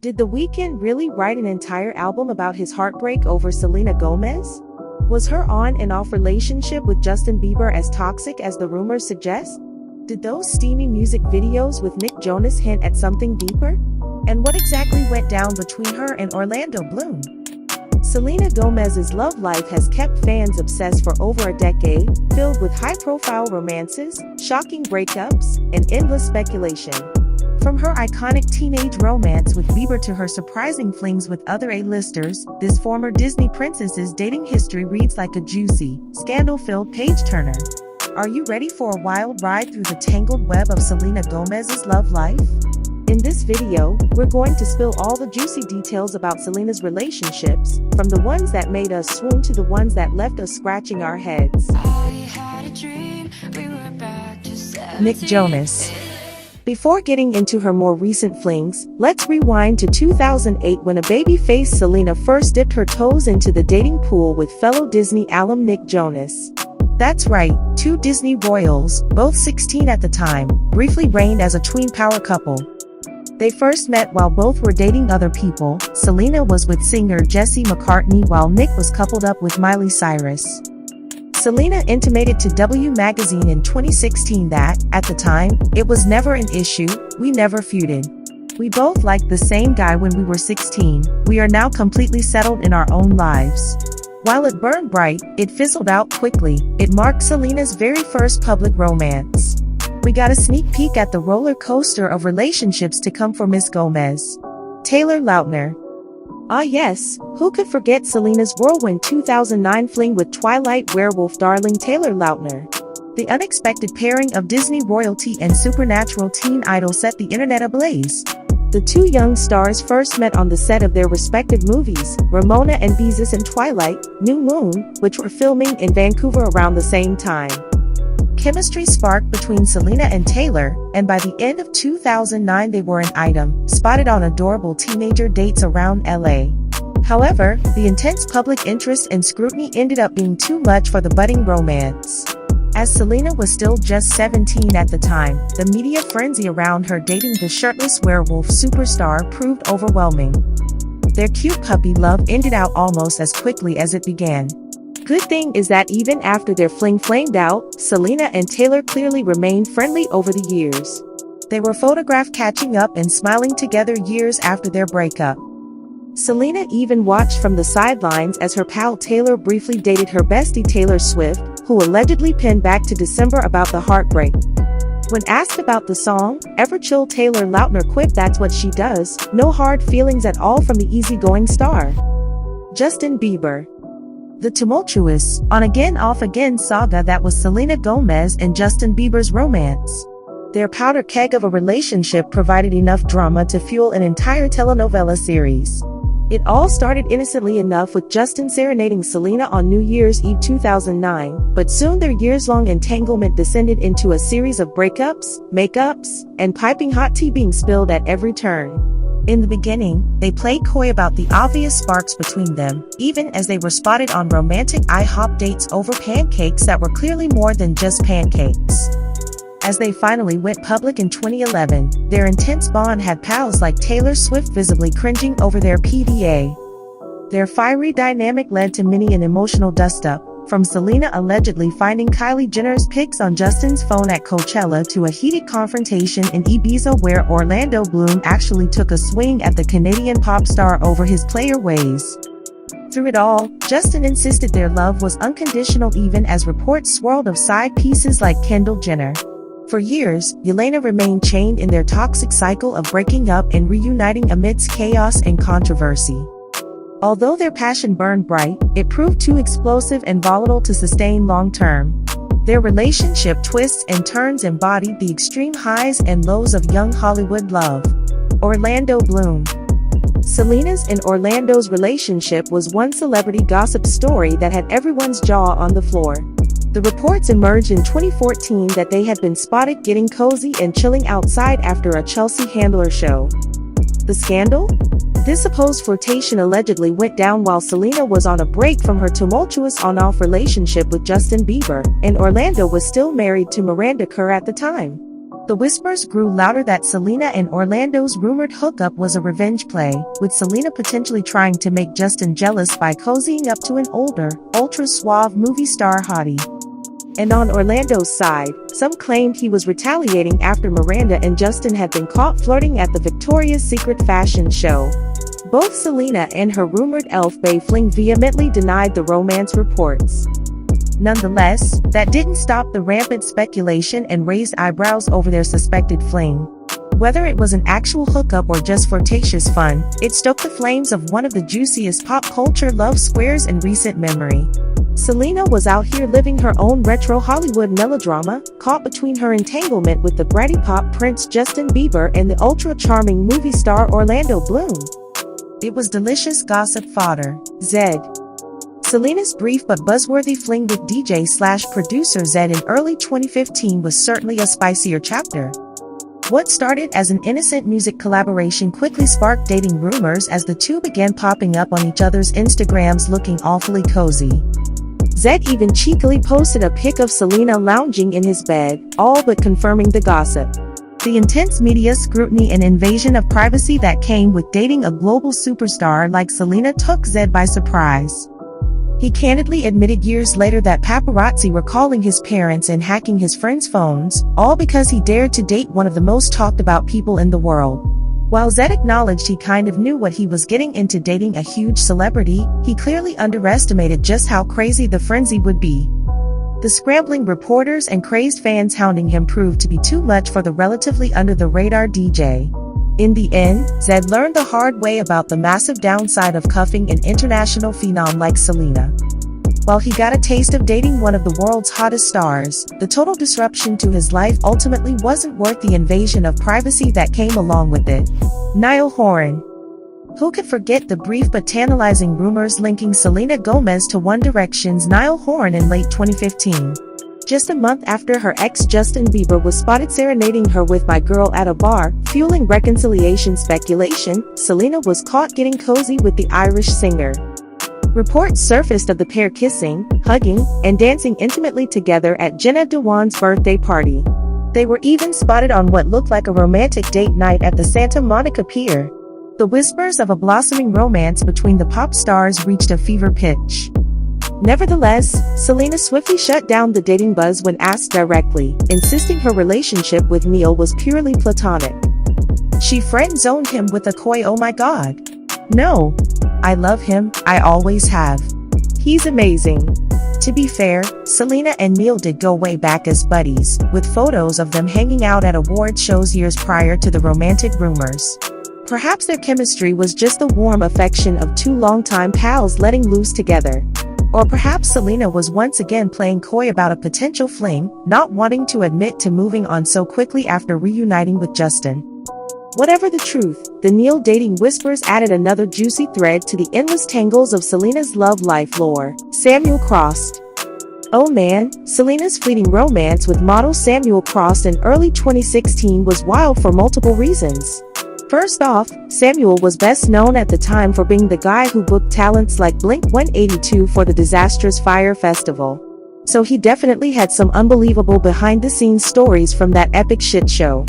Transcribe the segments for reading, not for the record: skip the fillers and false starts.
Did The Weeknd really write an entire album about his heartbreak over Selena Gomez? Was her on and off relationship with Justin Bieber as toxic as the rumors suggest? Did those steamy music videos with Nick Jonas hint at something deeper? And what exactly went down between her and Orlando Bloom? Selena Gomez's love life has kept fans obsessed for over a decade, filled with high-profile romances, shocking breakups, and endless speculation. From her iconic teenage romance with Bieber to her surprising flings with other A-listers, this former Disney princess's dating history reads like a juicy, scandal-filled page-turner. Are you ready for a wild ride through the tangled web of Selena Gomez's love life? In this video, we're going to spill all the juicy details about Selena's relationships, from the ones that made us swoon to the ones that left us scratching our heads. Nick Jonas. Before getting into her more recent flings, let's rewind to 2008 when a baby-faced Selena first dipped her toes into the dating pool with fellow Disney alum Nick Jonas. That's right, two Disney royals, both 16 at the time, briefly reigned as a tween power couple. They first met while both were dating other people. Selena was with singer Jesse McCartney while Nick was coupled up with Miley Cyrus. Selena intimated to W Magazine in 2016 that, at the time, it was never an issue, we never feuded. We both liked the same guy when we were 16, we are now completely settled in our own lives. While it burned bright, it fizzled out quickly. It marked Selena's very first public romance. We got a sneak peek at the roller coaster of relationships to come for Miss Gomez. Taylor Lautner. Ah yes, who could forget Selena's whirlwind 2009 fling with Twilight werewolf darling Taylor Lautner? The unexpected pairing of Disney royalty and supernatural teen idol set the internet ablaze. The two young stars first met on the set of their respective movies, Ramona and Beezus and Twilight, New Moon, which were filming in Vancouver around the same time. Chemistry sparked between Selena and Taylor, and by the end of 2009 they were an item, spotted on adorable teenager dates around LA. However, the intense public interest and scrutiny ended up being too much for the budding romance. As Selena was still just 17 at the time, the media frenzy around her dating the shirtless werewolf superstar proved overwhelming. Their cute puppy love ended out almost as quickly as it began. Good thing is that even after their fling flamed out, Selena and Taylor clearly remained friendly over the years. They were photographed catching up and smiling together years after their breakup. Selena even watched from the sidelines as her pal Taylor briefly dated her bestie Taylor Swift, who allegedly pinned back to December about the heartbreak. When asked about the song, ever-chill Taylor Lautner quipped that's what she does, no hard feelings at all from the easygoing star. Justin Bieber. The tumultuous, on-again off-again saga that was Selena Gomez and Justin Bieber's romance. Their powder keg of a relationship provided enough drama to fuel an entire telenovela series. It all started innocently enough with Justin serenading Selena on New Year's Eve 2009, but soon their years-long entanglement descended into a series of breakups, makeups, and piping hot tea being spilled at every turn. In the beginning, they played coy about the obvious sparks between them, even as they were spotted on romantic IHOP dates over pancakes that were clearly more than just pancakes. As they finally went public in 2011, their intense bond had pals like Taylor Swift visibly cringing over their PDA. Their fiery dynamic led to many an emotional dust-up, from Selena allegedly finding Kylie Jenner's pics on Justin's phone at Coachella to a heated confrontation in Ibiza where Orlando Bloom actually took a swing at the Canadian pop star over his player ways. Through it all, Justin insisted their love was unconditional even as reports swirled of side pieces like Kendall Jenner. For years, Yelena remained chained in their toxic cycle of breaking up and reuniting amidst chaos and controversy. Although their passion burned bright, it proved too explosive and volatile to sustain long-term. Their relationship twists and turns embodied the extreme highs and lows of young Hollywood love. Orlando Bloom. Selena's and Orlando's relationship was one celebrity gossip story that had everyone's jaw on the floor. The reports emerged in 2014 that they had been spotted getting cozy and chilling outside after a Chelsea Handler show. The scandal? This supposed flirtation allegedly went down while Selena was on a break from her tumultuous on-off relationship with Justin Bieber, and Orlando was still married to Miranda Kerr at the time. The whispers grew louder that Selena and Orlando's rumored hookup was a revenge play, with Selena potentially trying to make Justin jealous by cozying up to an older, ultra-suave movie star hottie. And on Orlando's side, some claimed he was retaliating after Miranda and Justin had been caught flirting at the Victoria's Secret fashion show. Both Selena and her rumored elf bae fling vehemently denied the romance reports. Nonetheless, that didn't stop the rampant speculation and raised eyebrows over their suspected fling. Whether it was an actual hookup or just flirtatious fun, it stoked the flames of one of the juiciest pop culture love squares in recent memory. Selena was out here living her own retro Hollywood melodrama, caught between her entanglement with the bratty pop prince Justin Bieber and the ultra-charming movie star Orlando Bloom. It was delicious gossip fodder. Zedd. Selena's brief but buzzworthy fling with DJ/producer Zedd in early 2015 was certainly a spicier chapter. What started as an innocent music collaboration quickly sparked dating rumors as the two began popping up on each other's Instagrams looking awfully cozy. Zedd even cheekily posted a pic of Selena lounging in his bed, all but confirming the gossip. The intense media scrutiny and invasion of privacy that came with dating a global superstar like Selena took Zedd by surprise. He candidly admitted years later that paparazzi were calling his parents and hacking his friends' phones, all because he dared to date one of the most talked about people in the world. While Zedd acknowledged he kind of knew what he was getting into dating a huge celebrity, he clearly underestimated just how crazy the frenzy would be. The scrambling reporters and crazed fans hounding him proved to be too much for the relatively under-the-radar DJ. In the end, Zedd learned the hard way about the massive downside of cuffing an international phenom like Selena. While he got a taste of dating one of the world's hottest stars, the total disruption to his life ultimately wasn't worth the invasion of privacy that came along with it. Niall Horan. Who could forget the brief but tantalizing rumors linking Selena Gomez to One Direction's Niall Horan in late 2015? Just a month after her ex Justin Bieber was spotted serenading her with My Girl at a bar, fueling reconciliation speculation, Selena was caught getting cozy with the Irish singer. Reports surfaced of the pair kissing, hugging, and dancing intimately together at Jenna Dewan's birthday party. They were even spotted on what looked like a romantic date night at the Santa Monica Pier. The whispers of a blossoming romance between the pop stars reached a fever pitch. Nevertheless, Selena swiftly shut down the dating buzz when asked directly, insisting her relationship with Niall was purely platonic. She friend-zoned him with a coy "Oh my god. No. I love him, I always have. He's amazing." To be fair, Selena and Niall did go way back as buddies, with photos of them hanging out at award shows years prior to the romantic rumors. Perhaps their chemistry was just the warm affection of two longtime pals letting loose together. Or perhaps Selena was once again playing coy about a potential fling, not wanting to admit to moving on so quickly after reuniting with Justin. Whatever the truth, the Niall dating whispers added another juicy thread to the endless tangles of Selena's love life lore. Samuel Krost. Oh man, Selena's fleeting romance with model Samuel Krost in early 2016 was wild for multiple reasons. First off, Samuel was best known at the time for being the guy who booked talents like Blink-182 for the disastrous Fyre Festival. So he definitely had some unbelievable behind-the-scenes stories from that epic shit show.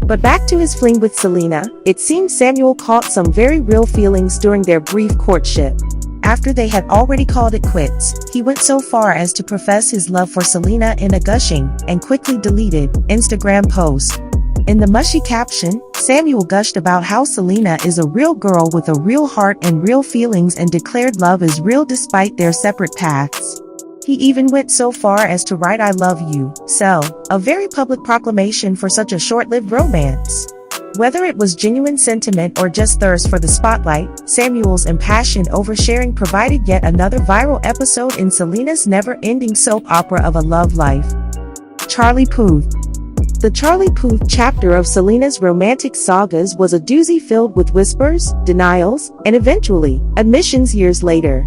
But back to his fling with Selena, it seemed Samuel caught some very real feelings during their brief courtship. After they had already called it quits, he went so far as to profess his love for Selena in a gushing, and quickly deleted, Instagram post. In the mushy caption, Samuel gushed about how Selena is a real girl with a real heart and real feelings and declared love is real despite their separate paths. He even went so far as to write "I love you, so," a very public proclamation for such a short-lived romance. Whether it was genuine sentiment or just thirst for the spotlight, Samuel's impassioned oversharing provided yet another viral episode in Selena's never-ending soap opera of a love life. Charlie Puth. The Charlie Puth chapter of Selena's romantic sagas was a doozy filled with whispers, denials, and eventually, admissions years later.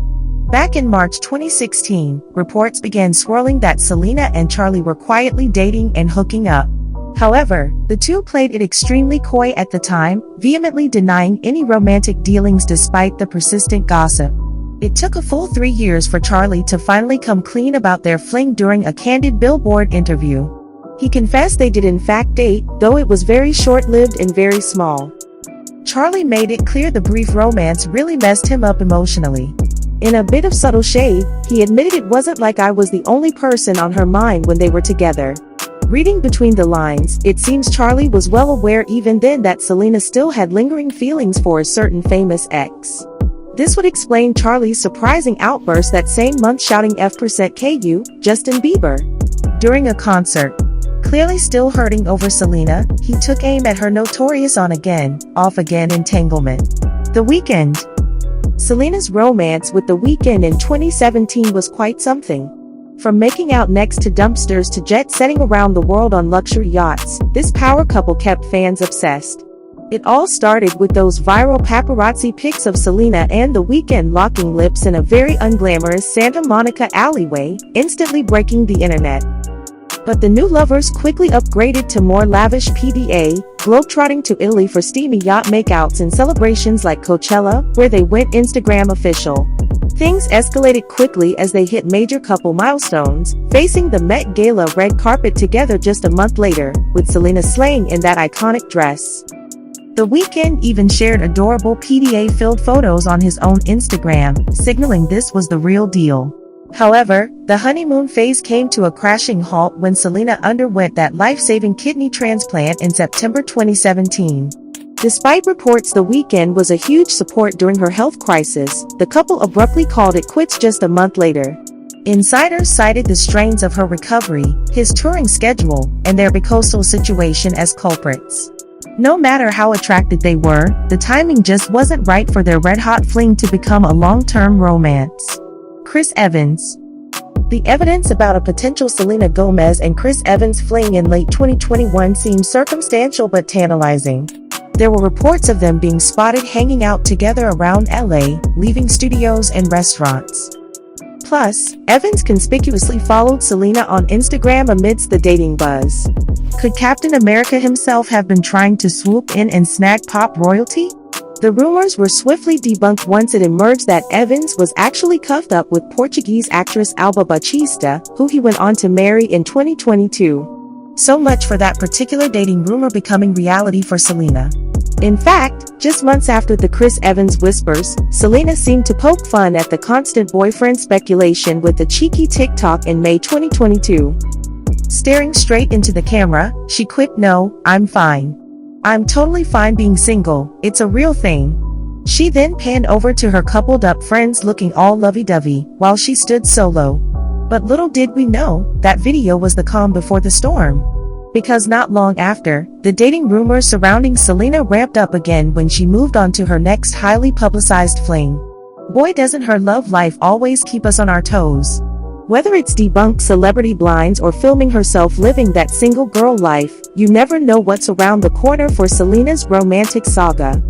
Back in March 2016, reports began swirling that Selena and Charlie were quietly dating and hooking up. However, the two played it extremely coy at the time, vehemently denying any romantic dealings despite the persistent gossip. It took a full 3 years for Charlie to finally come clean about their fling during a candid Billboard interview. He confessed they did in fact date, though it was very short-lived and very small. Charli made it clear the brief romance really messed him up emotionally. In a bit of subtle shade, he admitted it wasn't like I was the only person on her mind when they were together. Reading between the lines, it seems Charli was well aware even then that Selena still had lingering feelings for a certain famous ex. This would explain Charli's surprising outburst that same month shouting F%KU, Justin Bieber, during a concert. Clearly still hurting over Selena, he took aim at her notorious on-again, off-again entanglement. The Weeknd. Selena's romance with The Weeknd in 2017 was quite something. From making out next to dumpsters to jet-setting around the world on luxury yachts, this power couple kept fans obsessed. It all started with those viral paparazzi pics of Selena and The Weeknd locking lips in a very unglamorous Santa Monica alleyway, instantly breaking the internet. But the new lovers quickly upgraded to more lavish PDA, globetrotting to Italy for steamy yacht makeouts and celebrations like Coachella, where they went Instagram official. Things escalated quickly as they hit major couple milestones, facing the Met Gala red carpet together just a month later, with Selena slaying in that iconic dress. The Weeknd even shared adorable PDA-filled photos on his own Instagram, signaling this was the real deal. However, the honeymoon phase came to a crashing halt when Selena underwent that life-saving kidney transplant in September 2017. Despite reports The Weeknd was a huge support during her health crisis, the couple abruptly called it quits just a month later. Insiders cited the strains of her recovery, his touring schedule, and their bicoastal situation as culprits. No matter how attracted they were, the timing just wasn't right for their red-hot fling to become a long-term romance. Chris Evans. The evidence about a potential Selena Gomez and Chris Evans fling in late 2021 seemed circumstantial but tantalizing. There were reports of them being spotted hanging out together around LA, leaving studios and restaurants. Plus, Evans conspicuously followed Selena on Instagram amidst the dating buzz. Could Captain America himself have been trying to swoop in and snag pop royalty? The rumors were swiftly debunked once it emerged that Evans was actually cuffed up with Portuguese actress Alba Batista, who he went on to marry in 2022. So much for that particular dating rumor becoming reality for Selena. In fact, just months after the Chris Evans whispers, Selena seemed to poke fun at the constant boyfriend speculation with a cheeky TikTok in May 2022. Staring straight into the camera, she quipped, "No, I'm fine. I'm totally fine being single, it's a real thing." She then panned over to her coupled-up friends looking all lovey-dovey, while she stood solo. But little did we know, that video was the calm before the storm. Because not long after, the dating rumors surrounding Selena ramped up again when she moved on to her next highly publicized fling. Boy, doesn't her love life always keep us on our toes. Whether it's debunked celebrity blinds or filming herself living that single girl life, you never know what's around the corner for Selena's romantic saga.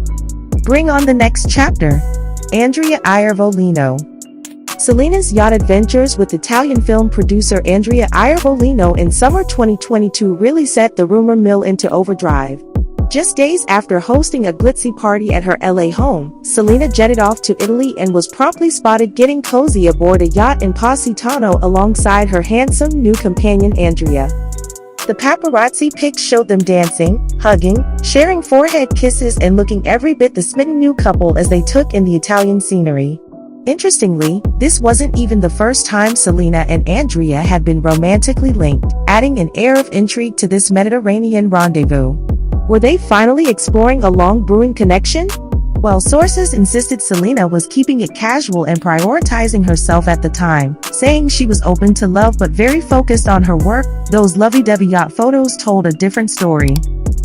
Bring on the next chapter. Andrea Iervolino. Selena's yacht adventures with Italian film producer Andrea Iervolino in summer 2022 really set the rumor mill into overdrive. Just days after hosting a glitzy party at her LA home, Selena jetted off to Italy and was promptly spotted getting cozy aboard a yacht in Positano alongside her handsome new companion Andrea. The paparazzi pics showed them dancing, hugging, sharing forehead kisses and looking every bit the smitten new couple as they took in the Italian scenery. Interestingly, this wasn't even the first time Selena and Andrea had been romantically linked, adding an air of intrigue to this Mediterranean rendezvous. Were they finally exploring a long-brewing connection? Well, sources insisted Selena was keeping it casual and prioritizing herself at the time, saying she was open to love but very focused on her work. Those lovey-dovey yacht photos told a different story.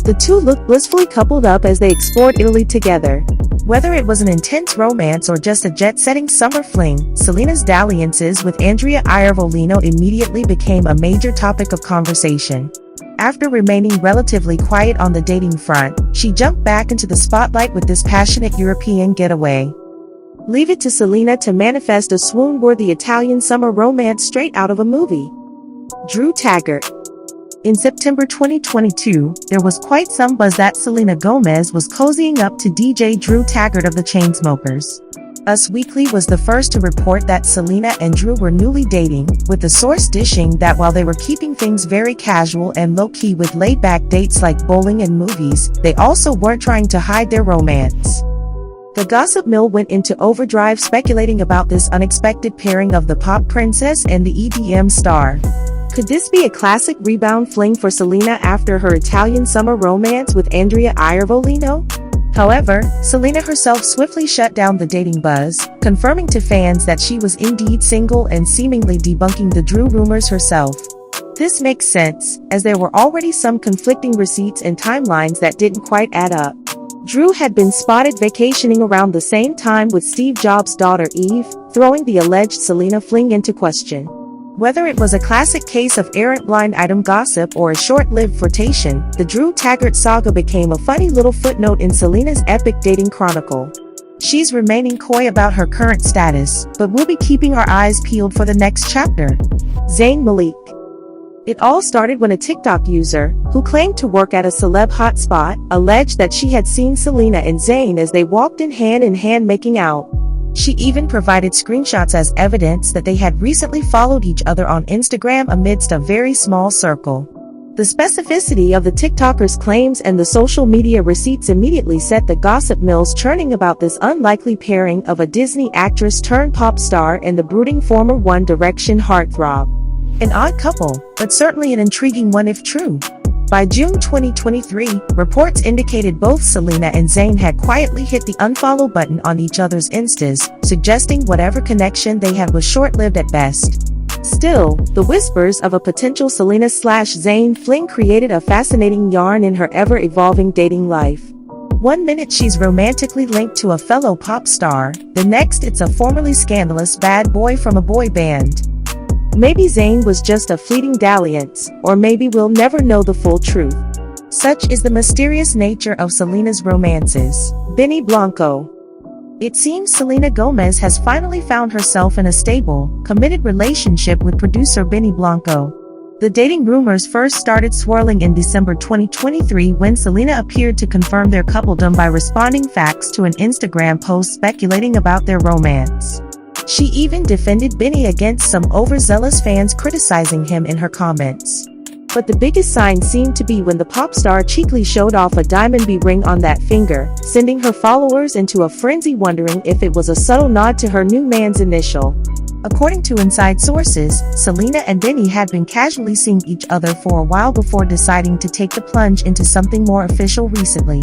The two looked blissfully coupled up as they explored Italy together. Whether it was an intense romance or just a jet-setting summer fling, Selena's dalliances with Andrea Iervolino immediately became a major topic of conversation. After remaining relatively quiet on the dating front, she jumped back into the spotlight with this passionate European getaway. Leave it to Selena to manifest a swoon-worthy Italian summer romance straight out of a movie. Drew Taggart. In September 2022, there was quite some buzz that Selena Gomez was cozying up to DJ Drew Taggart of the Chainsmokers. Us Weekly was the first to report that Selena and Drew were newly dating, with the source dishing that while they were keeping things very casual and low-key with laid-back dates like bowling and movies, they also weren't trying to hide their romance. The gossip mill went into overdrive speculating about this unexpected pairing of the pop princess and the EDM star. Could this be a classic rebound fling for Selena after her Italian summer romance with Andrea Iervolino? However, Selena herself swiftly shut down the dating buzz, confirming to fans that she was indeed single and seemingly debunking the Drew rumors herself. This makes sense, as there were already some conflicting receipts and timelines that didn't quite add up. Drew had been spotted vacationing around the same time with Steve Jobs' daughter Eve, throwing the alleged Selena fling into question. Whether it was a classic case of errant blind item gossip or a short-lived flirtation, the Drew Taggart saga became a funny little footnote in Selena's epic dating chronicle. She's remaining coy about her current status, but we'll be keeping our eyes peeled for the next chapter. Zayn Malik. It all started when a TikTok user, who claimed to work at a celeb hotspot, alleged that she had seen Selena and Zayn as they walked in hand making out. She even provided screenshots as evidence that they had recently followed each other on Instagram amidst a very small circle. The specificity of the TikToker's claims and the social media receipts immediately set the gossip mills churning about this unlikely pairing of a Disney actress turned pop star and the brooding former One Direction heartthrob. An odd couple, but certainly an intriguing one if true. By June 2023, reports indicated both Selena and Zayn had quietly hit the unfollow button on each other's Instas, suggesting whatever connection they had was short-lived at best. Still, the whispers of a potential Selena/Zayn fling created a fascinating yarn in her ever-evolving dating life. One minute she's romantically linked to a fellow pop star, the next it's a formerly scandalous bad boy from a boy band. Maybe Zayn was just a fleeting dalliance, or maybe we'll never know the full truth. Such is the mysterious nature of Selena's romances. Benny Blanco. It seems Selena Gomez has finally found herself in a stable, committed relationship with producer Benny Blanco. The dating rumors first started swirling in December 2023 when Selena appeared to confirm their coupledom by responding facts to an Instagram post speculating about their romance. She even defended Benny against some overzealous fans criticizing him in her comments. But the biggest sign seemed to be when the pop star cheekily showed off a diamond B ring on that finger, sending her followers into a frenzy wondering if it was a subtle nod to her new man's initial. According to inside sources, Selena and Benny had been casually seeing each other for a while before deciding to take the plunge into something more official recently.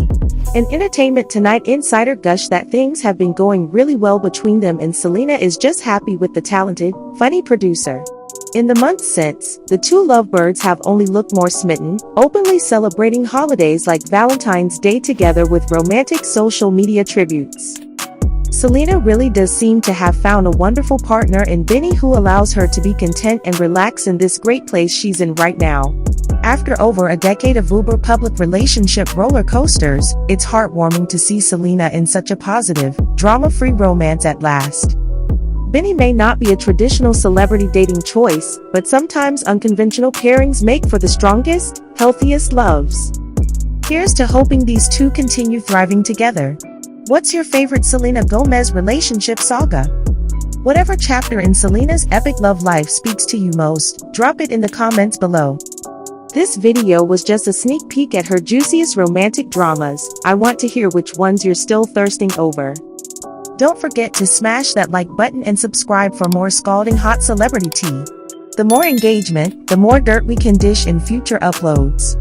An Entertainment Tonight insider gushed that things have been going really well between them and Selena is just happy with the talented, funny producer. In the months since, the two lovebirds have only looked more smitten, openly celebrating holidays like Valentine's Day together with romantic social media tributes. Selena really does seem to have found a wonderful partner in Benny who allows her to be content and relax in this great place she's in right now. After over a decade of uber public relationship roller coasters, it's heartwarming to see Selena in such a positive, drama-free romance at last. Benny may not be a traditional celebrity dating choice, but sometimes unconventional pairings make for the strongest, healthiest loves. Here's to hoping these two continue thriving together. What's your favorite Selena Gomez relationship saga? Whatever chapter in Selena's epic love life speaks to you most, drop it in the comments below. This video was just a sneak peek at her juiciest romantic dramas. I want to hear which ones you're still thirsting over. Don't forget to smash that like button and subscribe for more scalding hot celebrity tea. The more engagement, the more dirt we can dish in future uploads.